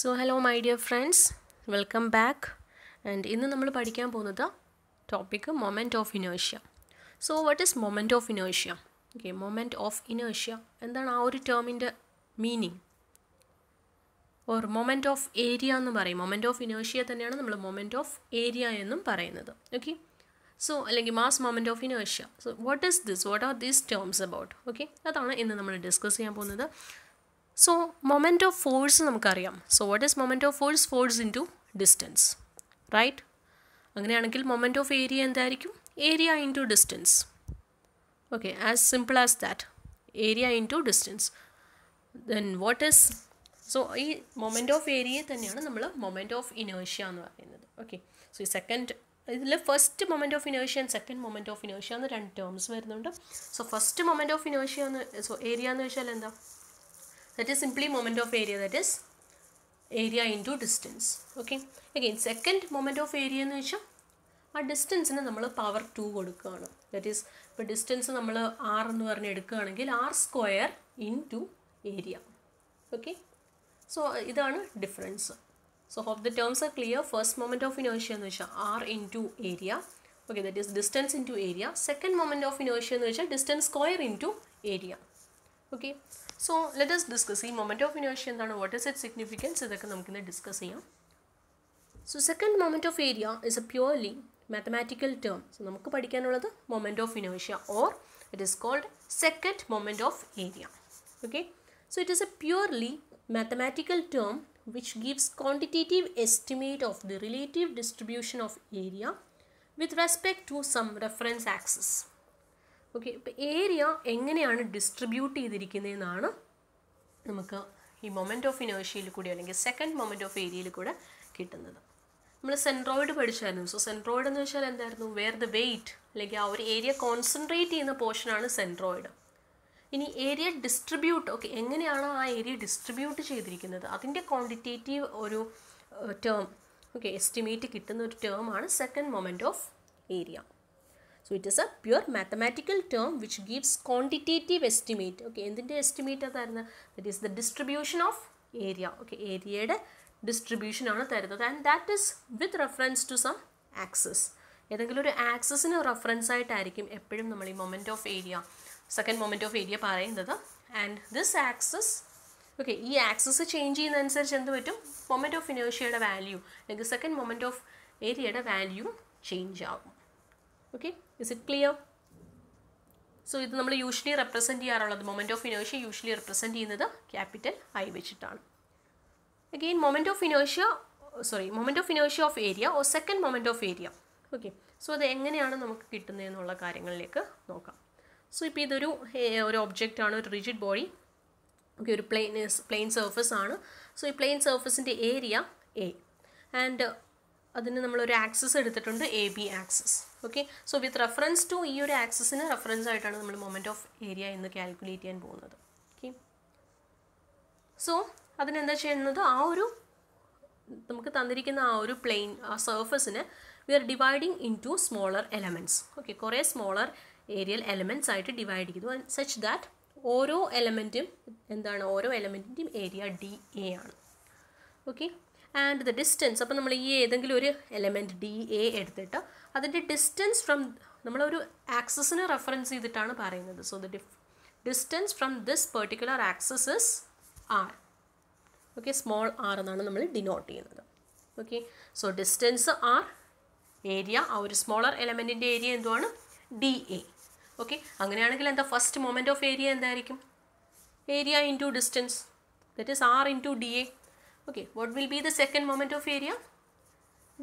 So hello my dear friends, welcome back. And ഇന്ന് നമ്മൾ പഠിക്കാൻ പോകുന്നത് topic moment of inertia. So what is moment of inertia? Okay, moment of inertia എന്താണ് ആ ഒരു ടേമിൻ്റെ meaning? Or moment of area എന്ന് പറയും. moment of inertia തന്നെയാണ് നമ്മൾ moment of area എന്നും പറയുന്നത്. Okay, so അല്ലെങ്കിൽ mass moment of inertia. So what is this? What are these terms about? Okay, അതാണ് ഇന്ന് നമ്മൾ ഡിസ്കസ് ചെയ്യാൻ പോകുന്നത്. So moment of force നമുക്കറിയാം. So what is moment of force? Force into distance, right? അങ്ങനെയാണെങ്കിൽ moment of area എന്തായിരിക്കും? Area into distance. Okay, as simple as that. Area into distance. Then what is? So ഈ moment of area തന്നെയാണ് നമ്മൾ moment of inertia എന്ന് പറയുന്നത്. Okay, so ഈ second ഇതിൽ first moment of ഇനേഷ്യ and second moment of ഇനേഷ്യ എന്ന് രണ്ട് ടേംസ് വരുന്നുണ്ട്. സോ ഫസ്റ്റ് മൊമെൻറ്റ് ഓഫ് ഇനേഷ്യ എന്ന് ഏരിയ എന്ന് വെച്ചാൽ എന്താ? That is simply moment of area, that is area into distance. Okay, again second moment of area എന്ന് വെച്ചാൽ ആ ഡിസ്റ്റൻസിന് നമ്മൾ പവർ 2 കൊടുക്കുകയാണ്. ദാറ്റ് ഈസ് ഇപ്പോൾ ഡിസ്റ്റൻസ് നമ്മൾ ആർ എന്ന് പറഞ്ഞ് എടുക്കുകയാണെങ്കിൽ R square into area. Okay, so ഇതാണ് difference. So hope the terms are clear. First moment of ഇനേഷ്യ എന്ന് വെച്ചാൽ R into area. Okay, that is distance into area. Second moment of ഇനേഷ്യ എന്ന് വെച്ചാൽ distance square into area. Okay, so let us discuss ഈ moment of inertia എന്താണ്, what is its significance, ഇതൊക്കെ നമുക്കിന്ന് discuss ചെയ്യാം. So second moment of area is a purely mathematical term. So നമുക്ക് പഠിക്കാനുള്ളത് moment of inertia or it is called second moment of area. Okay, so it is a purely mathematical term which gives quantitative estimate of the relative distribution of area with respect to some reference axis. Okay, ഇപ്പോൾ area എങ്ങനെയാണ് distribute ചെയ്തിരിക്കുന്നതെന്നാണ് നമുക്ക് ഈ moment of ഇനേഷ്യയിൽ കൂടി അല്ലെങ്കിൽ second moment of ഏരിയയിൽ കൂടെ കിട്ടുന്നത്. നമ്മൾ സെൻട്രോയിഡ് പഠിച്ചായിരുന്നു. സോ സെൻട്രോയിഡ് എന്ന് വെച്ചാൽ എന്തായിരുന്നു? വേർ ദ വെയിറ്റ് അല്ലെങ്കിൽ ആ ഒരു ഏരിയ കോൺസെൻട്രേറ്റ് ചെയ്യുന്ന പോർഷനാണ് സെൻട്രോയിഡ്. ഇനി ഏരിയ ഡിസ്ട്രിബ്യൂട്ട്, ഓക്കെ, എങ്ങനെയാണ് ആ ഏരിയ ഡിസ്ട്രിബ്യൂട്ട് ചെയ്തിരിക്കുന്നത് അതിൻ്റെ ക്വാണ്ടിറ്റേറ്റീവ് ഒരു ടേം, ഓക്കെ, എസ്റ്റിമേറ്റ് കിട്ടുന്ന ഒരു ടേമാണ് second moment of area. So it is a pure mathematical term which gives quantitative estimate. Okay, എന്തിൻ്റെ എസ്റ്റിമേറ്റ് തരുന്നത്? That is the distribution of area. Okay, ഏരിയയുടെ ഡിസ്ട്രിബ്യൂഷൻ ആണ് തരുന്നത്. And that is with reference to some axis. ഏതെങ്കിലും ഒരു ആക്സസിന് reference ആയിട്ടായിരിക്കും എപ്പോഴും നമ്മൾ ഈ moment of area, second moment of area പറയുന്നത്. ആൻഡ് ദിസ് ആക്സസ്, ഓക്കെ, ഈ ആക്സസ് ചേഞ്ച് ചെയ്യുന്നതനുസരിച്ച് എന്ത് പറ്റും? മൊമെൻറ്റ് ഓഫ് ഇനേഷ്യയുടെ വാല്യൂ അല്ലെങ്കിൽ സെക്കൻഡ് മൊമെൻറ്റ് ഓഫ് ഏരിയയുടെ വാല്യൂ ചേഞ്ച് ആകും. Okay, is it clear? So ഇത് നമ്മൾ യൂഷ്വലി റെപ്രസെൻറ്റ് ചെയ്യാറുള്ളത്, മൊമെൻറ്റ് ഓഫ് ഇനേഷ്യ യൂഷ്വലി റെപ്രസെൻറ്റ് ചെയ്യുന്നത് ക്യാപിറ്റൽ ഐ വെച്ചിട്ടാണ്. അഗെയിൻ മൊമെൻറ്റ് ഓഫ് ഇനേഷ്യ of area or second moment of area. Okay, so അത് എങ്ങനെയാണ് നമുക്ക് കിട്ടുന്നതെന്നുള്ള കാര്യങ്ങളിലേക്ക് നോക്കാം. സോ ഇപ്പോൾ ഇതൊരു ഒബ്ജക്റ്റ് ആണ്, ഒരു റിജിഡ് ബോഡി. ഓക്കെ, ഒരു പ്ലെയിൻ സർഫസ് ആണ്. സോ ഈ പ്ലെയിൻ സർഫസിൻ്റെ ഏരിയ എ ആൻഡ് അതിന് നമ്മളൊരു ആക്സസ് എടുത്തിട്ടുണ്ട്, A B axis. Okay, so with reference to ഈ ഒരു ആക്സസിന് റെഫറൻസ് ആയിട്ടാണ് നമ്മൾ മൊമെൻറ്റ് ഓഫ് ഏരിയ എന്ന് കാൽക്കുലേറ്റ് ചെയ്യാൻ പോകുന്നത്. ഓക്കെ, സോ അതിനെന്താ ചെയ്യുന്നത്? ആ ഒരു നമുക്ക് തന്നിരിക്കുന്ന ആ ഒരു പ്ലെയിൻ, ആ സർഫസിന് we are dividing into smaller elements. Okay, കുറേ സ്മോളർ ഏരിയൽ എലമെൻറ്റ്സ് ആയിട്ട് ഡിവൈഡ് ചെയ്യുന്നു. സച്ച് ദാറ്റ് ഓരോ എലമെൻറ്റും എന്താണ്, ഓരോ എലമെൻറ്റിൻ്റെയും ഏരിയ ഡി എ ആണ്. ഓക്കെ, ആൻഡ് ദ ഡിസ്റ്റൻസ്, അപ്പോൾ നമ്മൾ ഈ ഏതെങ്കിലും ഒരു എലമെൻറ്റ് ഡി എ എടുത്തിട്ട് അതിൻ്റെ ഡിസ്റ്റൻസ് ഫ്രം നമ്മളൊരു ആക്സസിനെ റെഫറൻസ് ചെയ്തിട്ടാണ് പറയുന്നത്. So the distance from this particular axis is R. Okay, small R എന്നാണ് നമ്മൾ ഡിനോട്ട് ചെയ്യുന്നത്. Okay, so distance R, area, ആ ഒരു സ്മോളർ എലമെൻറ്റിൻ്റെ ഏരിയ എന്തുവാണ്? D A. ഓക്കെ, അങ്ങനെയാണെങ്കിൽ എന്താ ഫസ്റ്റ് മൊമെൻറ്റ് ഓഫ് ഏരിയ എന്തായിരിക്കും? Area into distance, that is R into D A. Okay, what will be the second moment of area?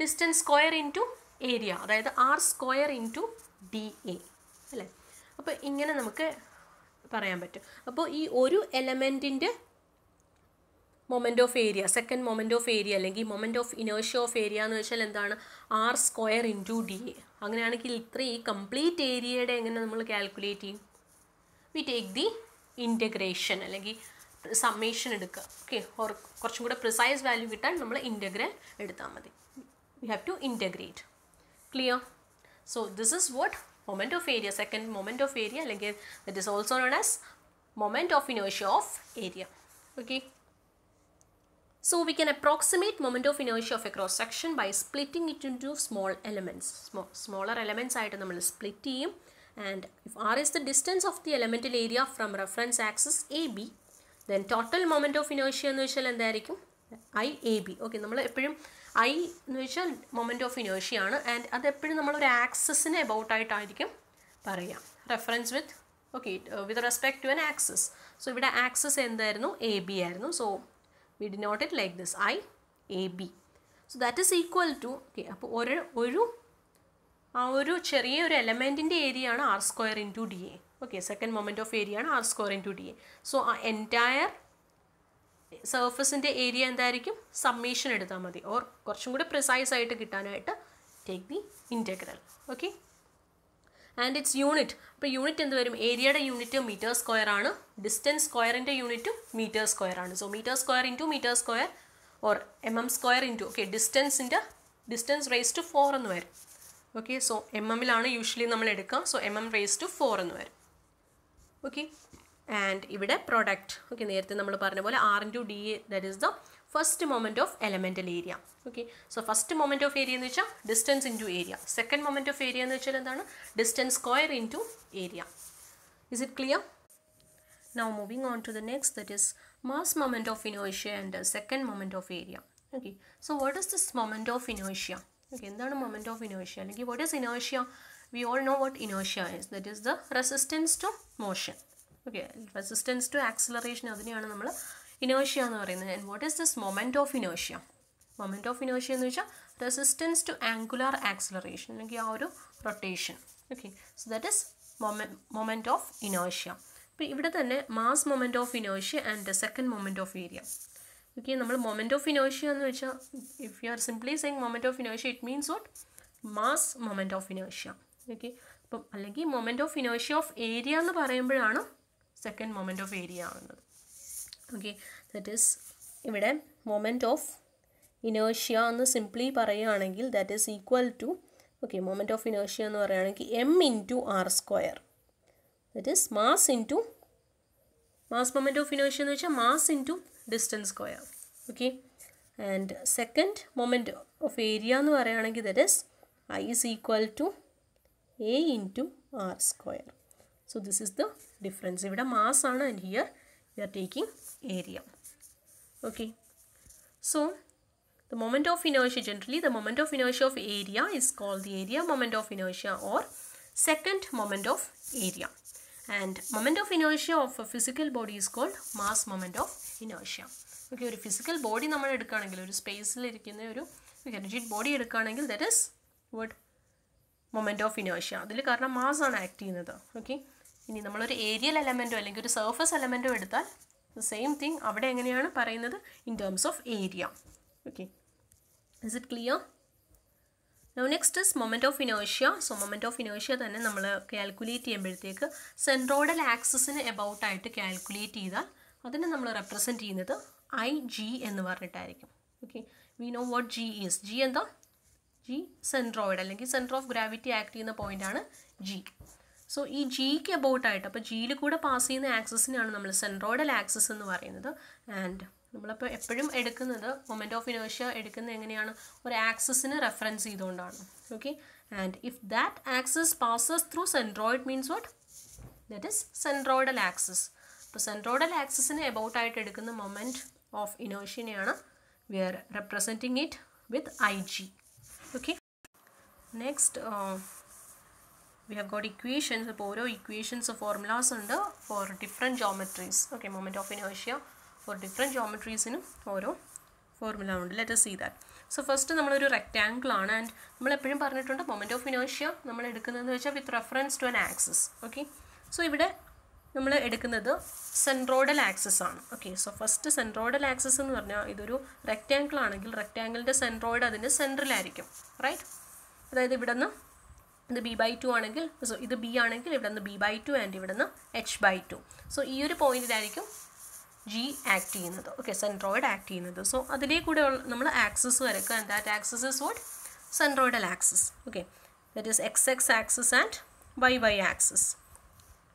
Distance square into area, അതായത് R square into D A അല്ലേ? അപ്പോൾ ഇങ്ങനെ നമുക്ക് പറയാൻ പറ്റും. അപ്പോൾ ഈ ഒരു എലമെൻറ്റിൻ്റെ moment of area, second moment of area അല്ലെങ്കിൽ മൊമെൻറ്റ് ഓഫ് ഇനേഷ്യ ഓഫ് ഏരിയ എന്ന് വെച്ചാൽ എന്താണ്? R square into D A. അങ്ങനെയാണെങ്കിൽ ഈ കംപ്ലീറ്റ് ഏരിയയുടെ എങ്ങനെ നമ്മൾ കാൽക്കുലേറ്റ് ചെയ്യും? വി ടേക്ക് ദി ഇൻറ്റഗ്രേഷൻ അല്ലെങ്കിൽ സമ്മേഷൻ എടുക്കുക. ഓക്കെ, കുറച്ചും കൂടെ പ്രിസൈസ് വാല്യൂ കിട്ടാൻ നമ്മൾ ഇൻറ്റഗ്രൽ എടുത്താൽ മതി. We have to integrate. Clear? So this is what moment of area, second moment of area അല്ലെങ്കിൽ that is also known as moment of ഇനേഷ്യ of area. Okay, So we can approximate moment of inertia of a cross section by splitting it into small elements. Smaller elements ആയിട്ട് നമ്മൾ split ചെയ്യും. And if R is the distance of the elemental area from reference axis AB, then total moment of inertia എന്ന് വെച്ചാൽ എന്തായിരിക്കും? IAB. Okay, നമ്മൾ എപ്പോഴും I എന്ന് വെച്ചാൽ moment of inertia ആണ്. ആൻഡ് അത് എപ്പോഴും നമ്മളൊരു ആക്സിസിന് എബൌട്ട് ആയിട്ടായിരിക്കും പറയാം. Reference with respect to an axis. So ഇവിടെ ആക്സിസ് എന്തായിരുന്നു? AB ആയിരുന്നു. So we denote it like this, IAB. So that is equal to, okay, അപ്പോൾ ഒരു ചെറിയൊരു എലമെൻറ്റിൻ്റെ ഏരിയ ആണ് R square into dA. Okay, second moment of area ആണ് R square into dA. So ആ എൻറ്റയർ സർഫസിൻ്റെ ഏരിയ എന്തായിരിക്കും? സമ്മേഷൻ എടുത്താൽ മതി. ഓർ കുറച്ചും കൂടി പ്രിസൈസ് ആയിട്ട് കിട്ടാനായിട്ട് take the integral. Okay, and it's unit. അപ്പോൾ യൂണിറ്റ് എന്ത് വരും? ഏരിയയുടെ യൂണിറ്റ് മീറ്റർ സ്ക്വയർ ആണ്. ഡിസ്റ്റൻസ് സ്ക്വയറിൻ്റെ യൂണിറ്റും മീറ്റർ സ്ക്വയർ ആണ്. So metre square into metre square or square into, okay, distance raise to 4 എന്ന് വരും. ഓക്കെ, സോ ലാണ് യൂഷ്വലി നമ്മൾ എടുക്കുക. സോ റേസ് ടു 4 എന്ന് വരും. ഓക്കെ, ആൻഡ് ഇവിടെ പ്രൊഡക്റ്റ്, ഓക്കെ, നേരത്തെ നമ്മൾ പറഞ്ഞ പോലെ R into dA, that is the first moment of elemental area. Okay, so first moment of area എന്ന് വെച്ചാൽ distance into area. Second moment of area എന്ന് വെച്ചാൽ എന്താണ്? Distance square into area. Is it clear? Now moving on to the next, that is mass moment of inertia and second moment of area. Okay, so what is this moment of inertia? Okay, എന്താണ് moment of inertia? അല്ലെങ്കിൽ what is inertia? We all know what inertia is. That is the resistance to motion. Okay, resistance to acceleration, അതിനെയാണ് നമ്മൾ inertia എന്ന് പറയുന്നത്. And what is this moment of inertia? Moment of inertia എന്ന് വെച്ചാൽ resistance to angular acceleration, അല്ലെങ്കിൽ ആ ഒരു rotation. Okay, so that is moment of inertia. അപ്പോൾ ഇവിടെ തന്നെ mass moment of inertia and second moment of area. Okay, നമ്മൾ moment of inertia എന്ന് വെച്ചാൽ if you are simply saying moment of inertia, it means what? Mass moment of inertia. Okay, അപ്പം അല്ലെങ്കിൽ moment of inertia of area എന്ന് പറയുമ്പോഴാണ് second moment of area ആവുന്നത്. Okay, that is ഇവിടെ moment of inertia എന്ന് simply പറയുകയാണെങ്കിൽ that is equal to, okay, moment of inertia എന്ന് പറയുകയാണെങ്കിൽ M into R square. That is mass moment of inertia എന്ന് വെച്ചാൽ mass into distance square. Okay, and second moment of area എന്ന് പറയുകയാണെങ്കിൽ that is I is equal to A into R square. So this is the difference. ഇവിടെ mass ആണ് and here we are taking area. Okay, so the moment of inertia, generally the moment of inertia of area is called the area moment of inertia or second moment of area. And moment of inertia of a physical body is called mass moment of inertia. Okay, ഒരു physical body നമ്മൾ എടുക്കുകയാണെങ്കിൽ, ഒരു സ്പേസിൽ ഇരിക്കുന്ന ഒരു rigid body എടുക്കുകയാണെങ്കിൽ that is what? moment of inertia. അതിൽ കാരണം മാസ് ആണ് ആക്ട് ചെയ്യുന്നത്. ഓക്കെ, ഇനി നമ്മളൊരു ഏരിയൽ എലമെൻറ്റോ അല്ലെങ്കിൽ ഒരു സർഫസ് എലമെൻറ്റോ എടുത്താൽ സെയിം തിങ് അവിടെ എങ്ങനെയാണ് പറയുന്നത്? In terms of area. Okay, is it clear? Now next is moment of inertia. So moment of inertia തന്നെ നമ്മൾ കാൽക്കുലേറ്റ് ചെയ്യുമ്പോഴത്തേക്ക് സെൻട്രോയിഡൽ ആക്സിസിന് എബൌട്ട് ആയിട്ട് കാൽക്കുലേറ്റ് ചെയ്താൽ അതിനെ നമ്മൾ റെപ്രസെൻറ്റ് ചെയ്യുന്നത് IG എന്ന് പറഞ്ഞിട്ടായിരിക്കും. Okay, we know what G is. G എന്താ? G സെൻട്രോയിഡ് അല്ലെങ്കിൽ സെൻറ്റർ ഓഫ് ഗ്രാവിറ്റി ആക്ട് ചെയ്യുന്ന പോയിൻ്റാണ് G. സോ ഈ ജിക്ക് എബൌട്ടായിട്ട്, അപ്പോൾ ജിയിൽ കൂടെ പാസ് ചെയ്യുന്ന ആക്സിസിനാണ് നമ്മൾ സെൻട്രോയിഡൽ ആക്സിസ് എന്ന് പറയുന്നത്. ആൻഡ് നമ്മളപ്പോൾ എപ്പോഴും എടുക്കുന്നത് മൊമെൻറ്റ് ഓഫ് ഇനേർഷ്യ എടുക്കുന്നത് എങ്ങനെയാണ്? ഒരു ആക്സിസിന് റെഫറൻസ് ചെയ്തുകൊണ്ടാണ്. Okay, and if that axis passes through centroid means what? That is centroidal axis. അപ്പോൾ സെൻട്രോയിഡൽ ആക്സിസിന് എബൌട്ടായിട്ട് എടുക്കുന്ന മൊമെൻറ്റ് ഓഫ് ഇനേർഷ്യനെയാണ് we are representing it with IG. Okay, next we have got equations. അപ്പോൾ ഓരോ ഇക്വേഷൻസ് ഫോർമുലാസ് ഉണ്ട് for different geometries. Okay, moment of inertia for different ജോമെട്രീസിനും ഓരോ ഫോർമുല ഉണ്ട്. Let us see that. So first നമ്മളൊരു rectangle ആണ് and നമ്മളെപ്പോഴും പറഞ്ഞിട്ടുണ്ട് മൊമെൻറ്റ് ഓഫ് ഇനേർഷ്യ നമ്മൾ എടുക്കുന്നതെന്ന് വെച്ചാൽ with reference to an axis. Okay, so ഇവിടെ നമ്മൾ എടുക്കുന്നത് സെൻട്രോയിഡൽ ആക്സിസ് ആണ്. Okay, so first centroidal axis എന്ന് പറഞ്ഞാൽ ഇതൊരു റെക്റ്റാങ്കിൾ ആണെങ്കിൽ റെക്റ്റാങ്കിളിൻ്റെ സെൻട്രോയിഡ് അതിൻ്റെ സെൻട്രലായിരിക്കും. റൈറ്റ്, അതായത് ഇവിടെ നിന്ന് ഇത് B/2 ആണെങ്കിൽ, സോ ഇത് B ആണെങ്കിൽ ഇവിടെ നിന്ന് B/2 ആൻഡ് ഇവിടെ നിന്ന് H/2. സോ ഈ ഒരു പോയിന്റിലായിരിക്കും G ആക്ട് ചെയ്യുന്നത്. ഓക്കെ, സെൻട്രോയിഡ് ആക്ട് ചെയ്യുന്നത്. സോ അതിലേ കൂടെ നമ്മൾ ആക്സിസ് വരക്കുക. And that axis is what? Centroidal axis. Okay, that is XX axis and YY axis.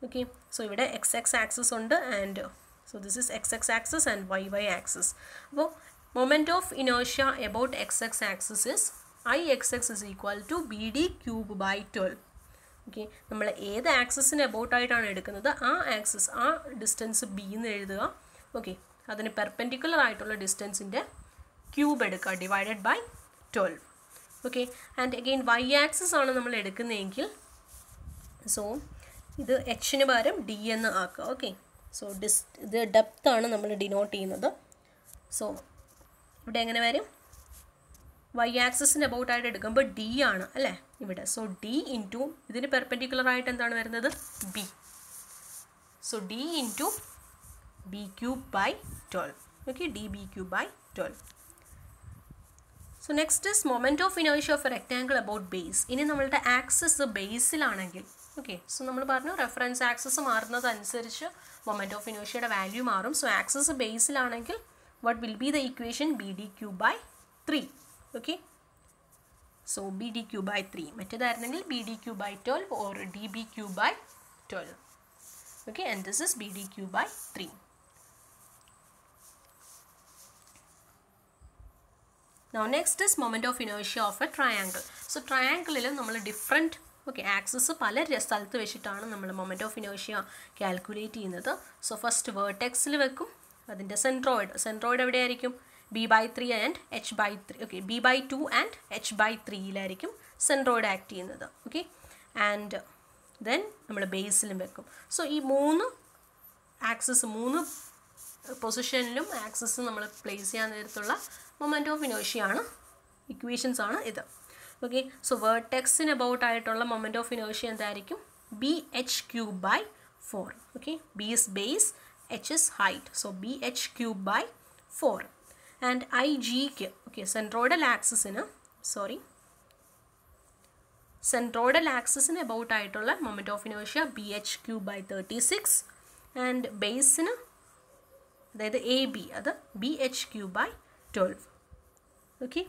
Okay, so ഇവിടെ XX ആക്സിസ് ഉണ്ട് and so this is XX axis and YY axis. അപ്പോൾ moment of inertia about xx axis is Ixx is equal to BD cube by 12. Okay, നമ്മൾ ഏത് ആക്സിസിന് അബൌട്ടായിട്ടാണ് എടുക്കുന്നത് ആ axis, ആ distance B എന്ന് എഴുതുക. ഓക്കെ, അതിന് പെർപെൻഡിക്കുലർ ആയിട്ടുള്ള ഡിസ്റ്റൻസിൻ്റെ ക്യൂബ് എടുക്കുക divided by 12. Okay, and again Y axis ആണ് നമ്മൾ എടുക്കുന്നതെങ്കിൽ സോ ഇത് എച്ചിന് പകരം ഡി എന്ന് ആക്കുക. ഓക്കെ, സോ ഇത് ഡെപ്ത് ആണ് നമ്മൾ ഡിനോട്ട് ചെയ്യുന്നത്. സോ ഇവിടെ എങ്ങനെ വരും? വൈ ആക്സിസിന് അബൌട്ടായിട്ട് എടുക്കുമ്പോൾ ഡി ആണ് അല്ലേ ഇവിടെ. സോ ഡി ഇൻറ്റു ഇതിന് പെർപെൻഡിക്കുലർ ആയിട്ട് എന്താണ് വരുന്നത്? B. So D into B cube by 12. Okay, D B cube by 12. So next is moment of inertia of a rectangle about base. ഇനി നമ്മളുടെ ആക്സിസ് ബേസിലാണെങ്കിൽ, ഓക്കെ, സോ നമ്മൾ പറഞ്ഞു റെഫറൻസ് ആക്സിസ് മാറുന്നതനുസരിച്ച് മൊമെൻറ്റ് ഓഫ് ഇനേർഷ്യയുടെ വാല്യൂ മാറും. So axis ബേസിലാണെങ്കിൽ what will be the equation? BD cube by 3. Okay, so BD cube by 3 മറ്റേതായിരുന്നെങ്കിൽ BD cube by 12 or DB cube by 12. Okay, and this is BD cube by 3. Now next is moment of inertia of a triangle. So triangle നമ്മൾ different axis പല സ്ഥലത്ത് വെച്ചിട്ടാണ് നമ്മൾ moment of inertia calculate ചെയ്യുന്നത്. So first വേർട്ടെക്സിൽ വെക്കും, അതിൻ്റെ centroid എവിടെയായിരിക്കും? B/3 and H/3. Okay, B/2 and H/3യിലായിരിക്കും സെൻട്രോയിഡ് ആക്ട് ചെയ്യുന്നത്. ഓക്കെ, ആൻഡ് ദെൻ നമ്മൾ ബേസിലും വെക്കും. സോ ഈ മൂന്ന് പൊസിഷനിലും ആക്സിസ് നമ്മൾ പ്ലേസ് ചെയ്യാൻ നേരത്തുള്ള മൊമെൻറ്റ് ഓഫ് ഇനേർഷ്യയാണ്, ഇക്വേഷൻസ് ആണ് ഇത്. ഓക്കെ, സോ വേർട്ടെക്സിന് അബൌട്ട് ആയിട്ടുള്ള മൊമെൻറ്റ് ഓഫ് ഇനേർഷ്യ എന്തായിരിക്കും? BH3/4. Okay, B is base, H is height, so BH3/4. and IGക്ക് ഓക്കെ സെൻട്രോയിഡൽ ആക്സിസിന് അബൌട്ട് ആയിട്ടുള്ള moment of inertia BH3/36 and ബേസിന് അതായത് AB അത് BH3/12. Okay,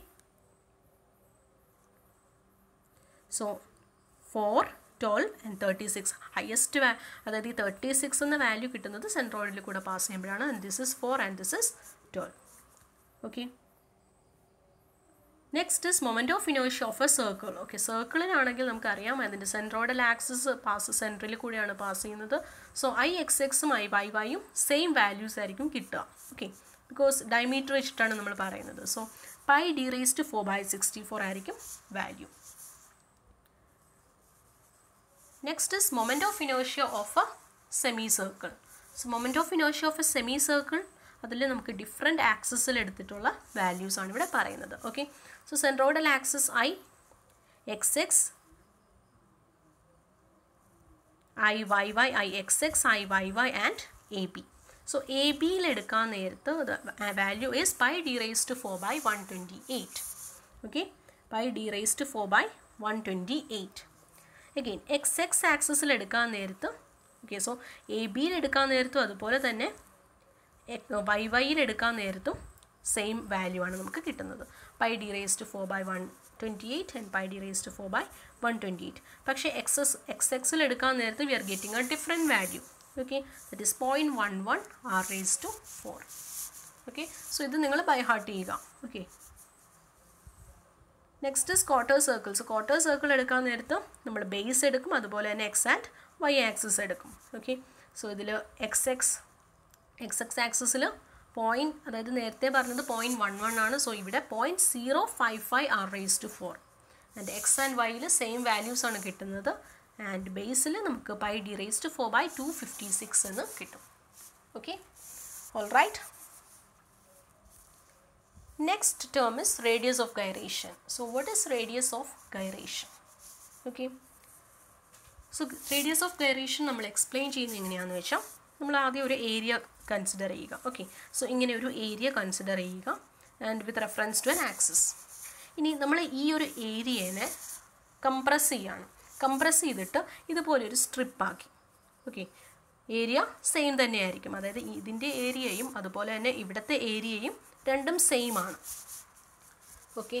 so 4, 12 and 36 highest അതായത് ഈ 36 എന്ന വാല്യൂ കിട്ടുന്നത് സെൻട്രോയിഡിൽ കൂടെ പാസ് ചെയ്യുമ്പോഴാണ്. And this is 4 and this is 12. Okay, next is moment of inertia of a circle. Okay, സർക്കിളിനാണെങ്കിൽ നമുക്കറിയാം അതിൻ്റെ സെൻട്രോയിഡൽ ആക്സിസ് സെൻട്രലിൽ കൂടെയാണ് പാസ് ചെയ്യുന്നത്. സോ Ixxും Iyയും സെയിം വാല്യൂസ് ആയിരിക്കും കിട്ടുക. ഓക്കെ, ബിക്കോസ് ഡയമീറ്റർ വെച്ചിട്ടാണ് നമ്മൾ പറയുന്നത്. സോ πd⁴/64 ആയിരിക്കും value. Next is moment of inertia of a semicircle. So moment of inertia of a semicircle അതിൽ നമുക്ക് ഡിഫറെൻറ്റ് ആക്സിസിൽ എടുത്തിട്ടുള്ള വാല്യൂസ് ആണ് ഇവിടെ പറയുന്നത്. Okay, so centroidal axis Ixx, Iyy, Ixx, Iyy and AB. So ABയിൽ എടുക്കാൻ നേരത്ത് value is πd⁴/128. Okay, πd⁴/128. Again XX ആക്സിസിൽ എടുക്കാൻ നേരത്ത് ഓക്കെ, സോ ABയിൽ എടുക്കാൻ നേരത്തും അതുപോലെ തന്നെ YYയിൽ എടുക്കാൻ നേരത്തും സെയിം വാല്യൂ ആണ് നമുക്ക് കിട്ടുന്നത്. πd⁴/128 and πd⁴/128. പക്ഷേ XXൽ എടുക്കാൻ നേരത്ത് we are getting a different value. Okay, that is 0.11 r⁴. Okay, so ഇത് നിങ്ങൾ ബൈ ഹാർട്ട് ചെയ്യുക. Okay, next is quarter circle. So quarter circle എടുക്കാൻ നേരത്ത് നമ്മൾ ബേസ് എടുക്കും, അതുപോലെ തന്നെ X ആൻഡ് Y ആക്സിസ് എടുക്കും. ഓക്കെ, സോ ഇതിൽ XX ആക്സിസിൽ അതായത് നേരത്തെ പറഞ്ഞത് 0.11 ആണ്. സോ ഇവിടെ 0.055 r⁴. ആൻഡ് X ആൻഡ് Yയിൽ സെയിം വാല്യൂസ് ആണ് കിട്ടുന്നത്. ആൻഡ് ബേസിൽ നമുക്ക് πd⁴/256 എന്ന് കിട്ടും. Okay, all right. Next term is radius of gyration. So what is radius of gyration? Okay, so radius of gyration നമ്മൾ എക്സ്പ്ലെയിൻ ചെയ്യുന്നത് എങ്ങനെയാണെന്ന് വെച്ചാൽ നമ്മൾ ആദ്യം ഒരു ഏരിയ കൺസിഡർ ചെയ്യുക. ഓക്കെ, സോ ഇങ്ങനെ ഒരു ഏരിയ കൺസിഡർ ചെയ്യുക and with reference to an axis. ഇനി നമ്മൾ ഈ ഒരു ഏരിയനെ കംപ്രസ് ചെയ്തിട്ട് ഇതുപോലൊരു സ്ട്രിപ്പാക്കി. ഓക്കെ, ഏരിയ സെയിം തന്നെയായിരിക്കും, അതായത് ഇതിൻ്റെ ഏരിയയും അതുപോലെ തന്നെ ഇവിടുത്തെ ഏരിയയും രണ്ടും സെയിം ആണ്. ഓക്കെ,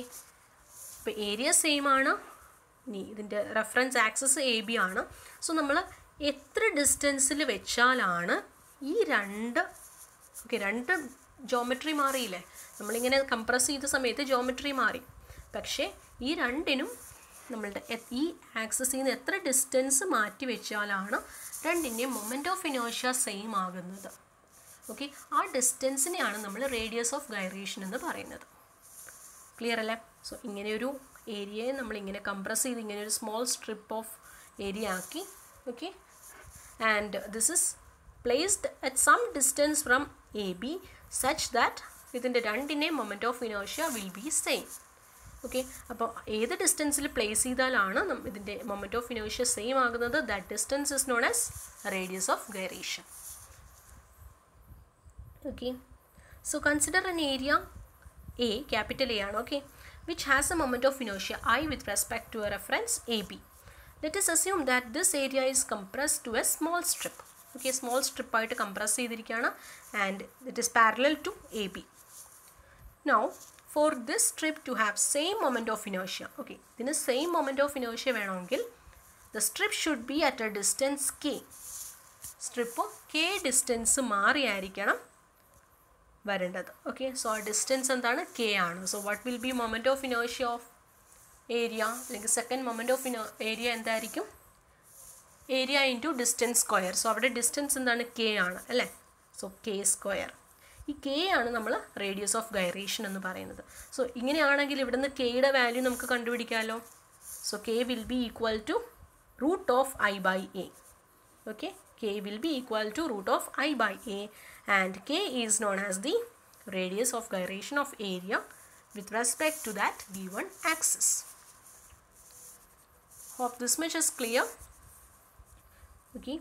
ഇപ്പോൾ ഏരിയ സെയിം ആണ്. ഇനി ഇതിൻ്റെ റെഫറൻസ് ആക്സിസ് AB ആണ്. സോ നമ്മൾ എത്ര ഡിസ്റ്റൻസിൽ വെച്ചാലാണ് ഈ രണ്ട് ജോമെട്രി മാറിയില്ലേ, നമ്മളിങ്ങനെ കംപ്രസ് ചെയ്ത സമയത്ത് ജോമെട്രി മാറി. പക്ഷേ ഈ രണ്ടിനും നമ്മളുടെ ഈ ആക്സിസിൽ നിന്ന് എത്ര ഡിസ്റ്റൻസ് മാറ്റി വെച്ചാലാണ് രണ്ടിൻ്റെയും മൊമെൻറ്റ് ഓഫ് ഇനേർഷ്യ സെയിം ആകുന്നത്. ഓക്കെ, ആ ഡിസ്റ്റൻസിനെയാണ് നമ്മൾ റേഡിയസ് ഓഫ് ഗൈറേഷൻ എന്ന് പറയുന്നത്. ക്ലിയർ അല്ലേ? സോ ഇങ്ങനെയൊരു ഏരിയയെ നമ്മളിങ്ങനെ കംപ്രസ് ചെയ്ത് ഇങ്ങനെ ഒരു സ്മോൾ സ്ട്രിപ്പ് ഓഫ് ഏരിയ ആക്കി. Okay, and this is placed at some distance from A B such that ഇതിൻ്റെ രണ്ടിൻ്റെയും moment of inertia will be same. Okay, അപ്പോൾ ഏത് ഡിസ്റ്റൻസിൽ പ്ലേസ് ചെയ്താലാണ് ഇതിൻ്റെ മൊമെൻറ്റ് ഓഫ് ഇനേർഷ്യ സെയിം ആകുന്നത്, that distance is known as radius of gyration. Okay, so consider an area A, capital A ആണ്, ഓക്കെ, which has a moment of inertia I with respect to a reference AB. Let us assume that this area is compressed to a small strip. Okay, small strip ആയിട്ട് compress ചെയ്തിരിക്കുകയാണ് and it is parallel to AB. Now for this strip to have same moment of inertia, okay, ഇതിന് same moment of inertia വേണമെങ്കിൽ the strip should be at a distance K. strip K distance മാറിയായിരിക്കണം വരേണ്ടത്. Okay, so ആ distance എന്താണ്? K ആണ്. So what will be moment of inertia of area, അല്ലെങ്കിൽ second moment of area എന്തായിരിക്കും? Area into distance square. So അവിടെ distance എന്താണ്? K ആണ് അല്ലേ? So K square. ഈ K ആണ് നമ്മൾ റേഡിയസ് ഓഫ് ഗൈറേഷൻ എന്ന് പറയുന്നത്. സോ ഇങ്ങനെയാണെങ്കിൽ ഇവിടുന്ന് Kയുടെ വാല്യൂ നമുക്ക് കണ്ടുപിടിക്കാമല്ലോ. So K will be equal to root of I by A. Okay, K will be equal to root of I by A, and K is known as the radius of gyration of area with respect to that given axis. Hope this much is clear. Okay.